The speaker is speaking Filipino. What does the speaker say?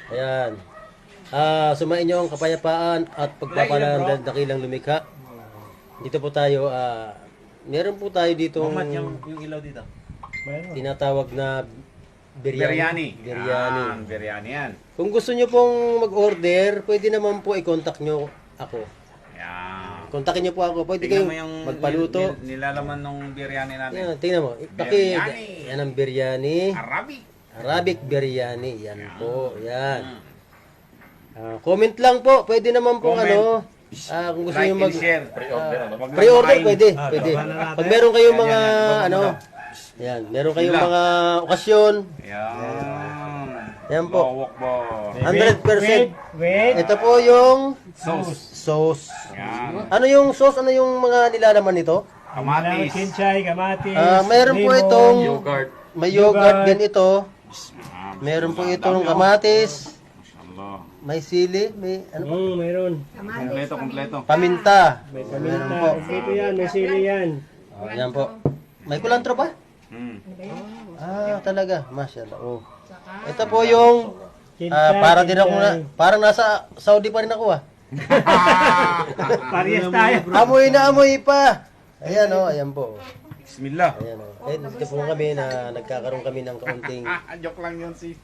Ayan. Sumain niyo ang kapayapaan at pagpapalang ng dakilang lumikha. Dito po tayo, meron po tayo dito yung ilaw dito. tinatawag na biryani. Biryani. Biryani yan. Kung gusto niyo pong mag-order, pwede naman po i-contact niyo ako. Yan. Kontakin niyo po ako. Pwede Tingnan kayong mo yung magpaluto. nilalaman ng biryani natin. Yan, tingnan mo. Biryani. Yan ang biryani. Arabic. Arabic biryani. Yan po. Yan. Comment lang po. Pwede naman po Comment. kung gusto Like niyo and share. pre-order, pwede. Pwede. Pag meron kayong mga Yan. yan, meron kayong mga okasyon. Yan. Yan po. Bawak ba? 100%. Wait. Ito po yung Sauce. sauce. Yan. Ano yung sauce? Ano yung mga nilalaman nito? Kamatis. Kinchay, kamatis. Meron po limon. itong may yogurt din ito. Ah, Meron po dami, itong oh. kamatis, Mashallah. may sili, may ano pa? Meron. Kompleto, kompleto. Paminta. May Meron paminta. po. Kompleto yan. May sili yan. Yan po. May kulantro pa? Hmm. Talaga. Mashallah. Oh. Ito po yung Kinchay, para din ako kinchay. parang nasa Saudi pa rin ako Parehas tayo. Amoy na amoy pa. Ayan ayan po. Bismillah. Ayan dito po kami na nagkakaroon kami ng kaunting Joke lang yun si